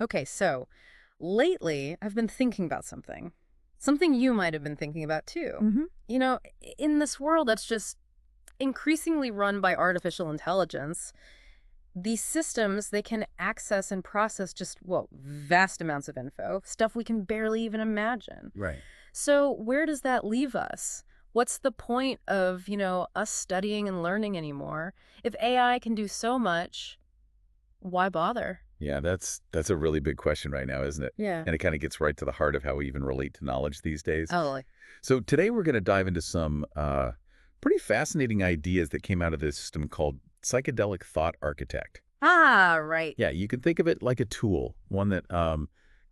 Okay, so lately I've been thinking about something. Something you might have been thinking about too. Hmm. You know, in this world that's just increasingly run by artificial intelligence, these systems, they can access and process just, well, vast amounts of info, stuff we can barely even imagine. Right. So where does that leave us? What's the point of, us studying and learning anymore? If AI can do so much, why bother? Yeah, that's a really big question right now, isn't it? Yeah. And it kind of gets right to the heart of how we even relate to knowledge these days. Totally. So today we're going to dive into some pretty fascinating ideas that came out of this system called psychedelic thought architect. Ah, right. Yeah, you can think of it like a tool, one that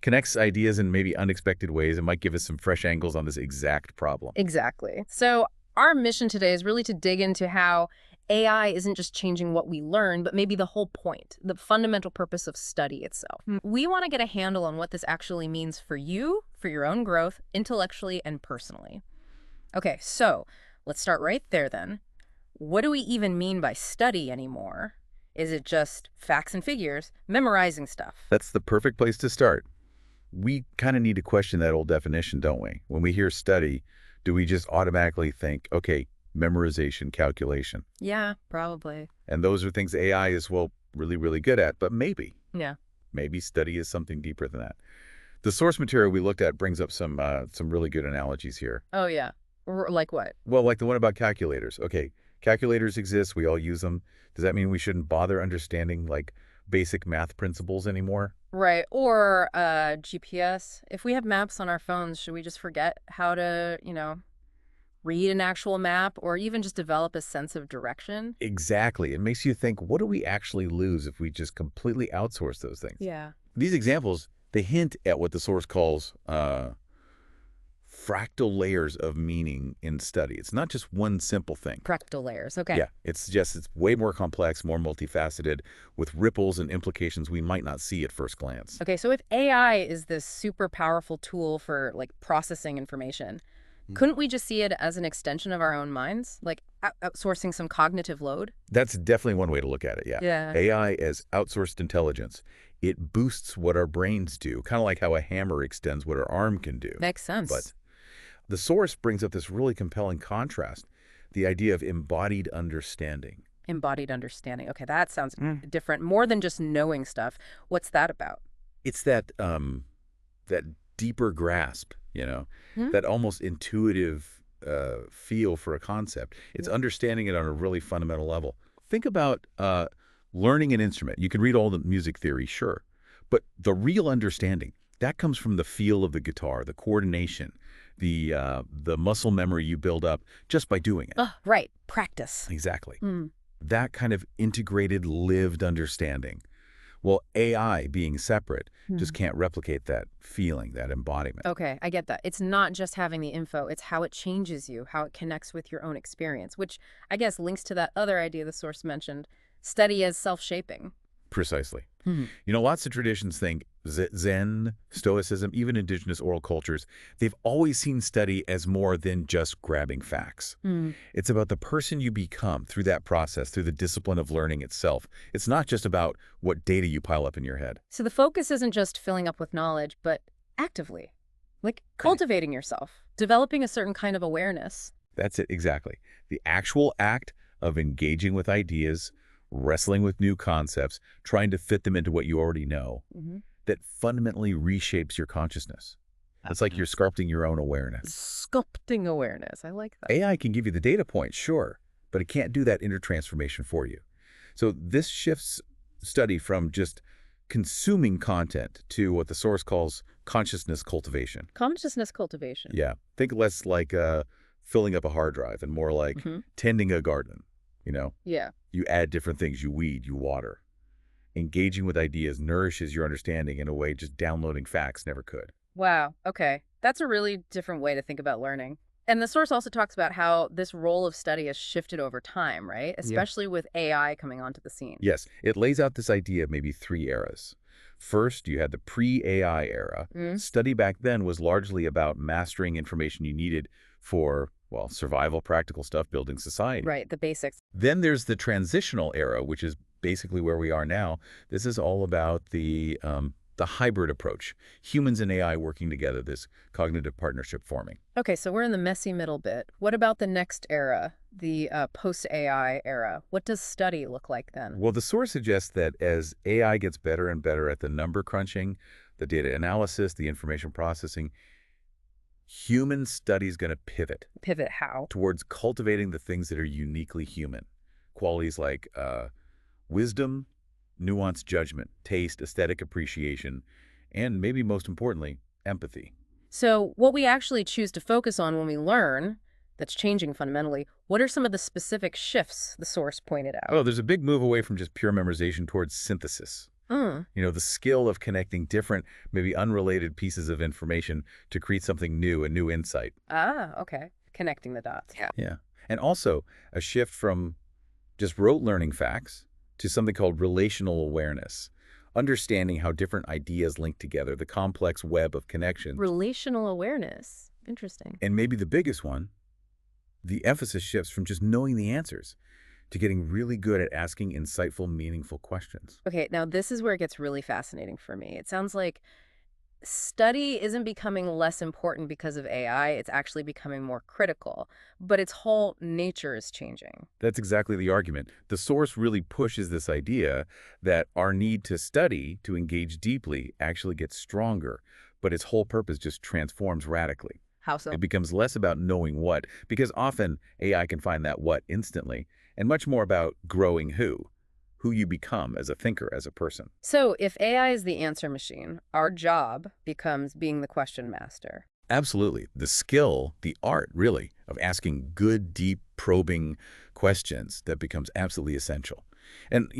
connects ideas in maybe unexpected ways and might give us some fresh angles on this exact problem. Exactly. So our mission today is really to dig into how AI isn't just changing what we learn, but maybe the whole point, the fundamental purpose of study itself. We want to get a handle on what this actually means for you, for your own growth, intellectually and personally. Okay, so let's start right there then. What do we even mean by study anymore? Is it just facts and figures, memorizing stuff? That's the perfect place to start. We kind of need to question that old definition, don't we? When we hear study, do we just automatically think, okay, memorization, calculation? Yeah, probably. And those are things AI is, well, really, really good at, but Yeah. maybe study is something deeper than that. The source material we looked at brings up some really good analogies here. Oh, yeah. Like what? Well, like the one about calculators. Okay, calculators exist. We all use them. Does that mean we shouldn't bother understanding like basic math principles anymore? Right. Or GPS. If we have maps on our phones, should we just forget how to, read an actual map or even just develop a sense of direction? Exactly. It makes you think, what do we actually lose if we just completely outsource those things? Yeah. These examples, they hint at what the source calls fractal layers of meaning in study. It's not just one simple thing. Fractal layers. Okay. Yeah, it's way more complex, more multifaceted, with ripples and implications we might not see at first glance. Okay. So if AI is this super powerful tool for like processing information, couldn't we just see it as an extension of our own minds, like outsourcing some cognitive load? That's definitely one way to look at it, yeah. Yeah. AI as outsourced intelligence. It boosts what our brains do, kind of like how a hammer extends what our arm can do. Makes But sense. the source brings up this really compelling contrast, the idea of embodied understanding. Embodied understanding. Okay. That sounds different. More than just knowing stuff. What's that about? It's that deeper grasp, Hmm? that almost intuitive feel for a concept. It's Yeah. understanding it on a really fundamental level. Think about learning an instrument. You can read all the music theory, sure, but the real understanding, that comes from the feel of the guitar, the coordination, the muscle memory you build up just by doing it. Oh, right. Practice. Exactly. Hmm. That kind of integrated, lived understanding. Well, AI being separate just can't replicate that feeling, that embodiment. Okay, I get that. It's not just having the info, it's how it changes you, how it connects with your own experience, which I guess links to that other idea the source mentioned, study as self-shaping. Precisely. Hmm. Lots of traditions think Zen, Stoicism, even indigenous oral cultures, they've always seen study as more than just grabbing facts. Hmm. It's about the person you become through that process, through the discipline of learning itself. It's not just about what data you pile up in your head. So the focus isn't just filling up with knowledge, but actively, like cultivating yourself, developing a certain kind of awareness. That's it, exactly. The actual act of engaging with ideas, wrestling with new concepts, trying to fit them into what you already know, Hmm. that fundamentally reshapes your consciousness. It's like you're sculpting your own awareness. Sculpting awareness. I like that. AI can give you the data points, sure, but it can't do that inner transformation for you. So this shifts study from just consuming content to what the source calls consciousness cultivation. Consciousness cultivation. Yeah, think less like filling up a hard drive and more like Hmm. tending a garden. Yeah. You add different things, you weed, you water. Engaging with ideas nourishes your understanding in a way just downloading facts never could. Wow. Okay. That's a really different way to think about learning. And the source also talks about how this role of study has shifted over time, right? Yeah. Especially with AI coming onto the scene. Yes, it lays out this idea of maybe three eras. First, you had the pre-AI era. Mm. Study back then was largely about mastering information you needed for, well, survival, practical stuff, building society. Right. The basics. Then there's the transitional era, which is basically where we are now. This is all about the the hybrid approach, humans and AI working together, this cognitive partnership forming. Okay, so we're in the messy middle bit. What about the next era, the post-AI era? What does study look like then? Well, the source suggests that as AI gets better and better at the number crunching, the data analysis, the information processing, human study is going to pivot Pivot how? towards cultivating the things that are uniquely human. Qualities like wisdom, nuanced judgment, taste, aesthetic appreciation, and maybe most importantly, empathy. So what we actually choose to focus on when we learn, that's changing fundamentally, what are some of the specific shifts the source pointed out? Oh, there's a big move away from just pure memorization towards synthesis. Mm. The skill of connecting different, maybe unrelated pieces of information to create something new, a new insight. Ah, okay. Connecting the dots. Yeah. Yeah. And also a shift from just rote learning facts to something called relational awareness, understanding how different ideas link together, the complex web of connections. Relational awareness. Interesting. And maybe the biggest one, the emphasis shifts from just knowing the answers to getting really good at asking insightful, meaningful questions. Okay, now this is where it gets really fascinating for me. It sounds like study isn't becoming less important because of AI. It's actually becoming more critical, but its whole nature is changing. That's exactly the argument. The source really pushes this idea that our need to study, to engage deeply, actually gets stronger, but its whole purpose just transforms radically. How so? It becomes less about knowing what, because often AI can find that what instantly, and much more about growing who you become as a thinker, as a person. So if AI is the answer machine, our job becomes being the question master. Absolutely. The skill, the art, really, of asking good, deep, probing questions that becomes absolutely essential. And,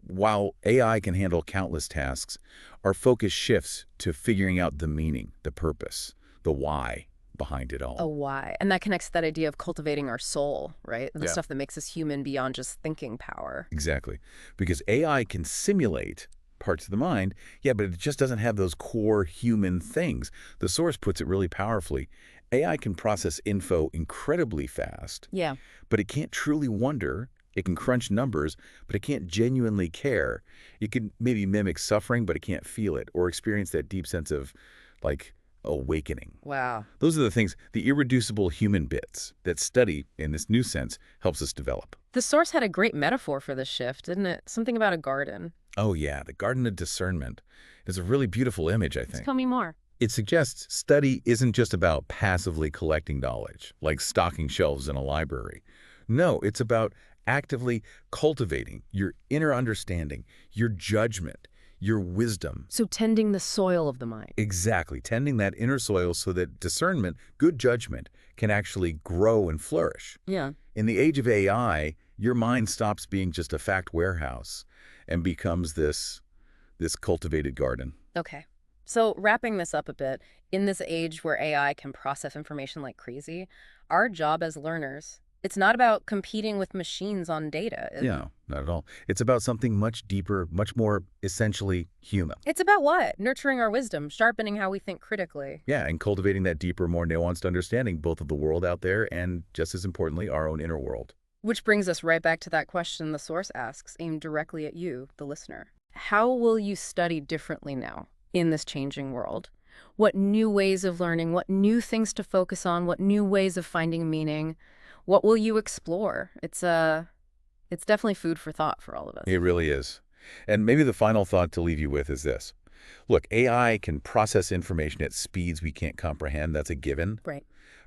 while AI can handle countless tasks, our focus shifts to figuring out the meaning, the purpose, the why behind it all. A why. And that connects to that idea of cultivating our soul, right? The Yeah. stuff that makes us human beyond just thinking power. Exactly. Because AI can simulate parts of the mind, yeah, but it just doesn't have those core human things. The source puts it really powerfully. AI can process info incredibly fast, Yeah. but it can't truly wonder. It can crunch numbers, but it can't genuinely care. It can maybe mimic suffering, but it can't feel it or experience that deep sense of, like, awakening. Wow. Those are the things, the irreducible human bits that study, in this new sense, helps us develop. The source had a great metaphor for this shift, didn't it? Something about a garden. Oh yeah, the Garden of Discernment is a really beautiful image, I Just think. tell me more. It suggests study isn't just about passively collecting knowledge, like stocking shelves in a library. No, it's about actively cultivating your inner understanding, your judgment, your wisdom. So tending the soil of the mind. Exactly, tending that inner soil so that discernment, good judgment, can actually grow and flourish. Yeah. In the age of AI, your mind stops being just a fact warehouse and becomes this cultivated garden. Okay. So wrapping this up a bit, in this age where AI can process information like crazy, our job as learners, it's not about competing with machines on data. Yeah, not at all. It's about something much deeper, much more essentially human. It's about what? Nurturing our wisdom, sharpening how we think critically. Yeah, and cultivating that deeper, more nuanced understanding both of the world out there and, just as importantly, our own inner world. Which brings us right back to that question the source asks, aimed directly at you, the listener. How will you study differently now in this changing world? What new ways of learning, what new things to focus on, what new ways of finding meaning? What will you explore? It's definitely food for thought for all of us. It really is. And maybe the final thought to leave you with is this. Look, AI can process information at speeds we can't comprehend. That's a given. Right.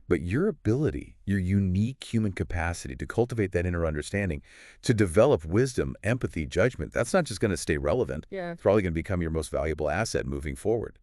But your ability, your unique human capacity to cultivate that inner understanding, to develop wisdom, empathy, judgment, that's not just going to stay relevant. Yeah. It's probably going to become your most valuable asset moving forward.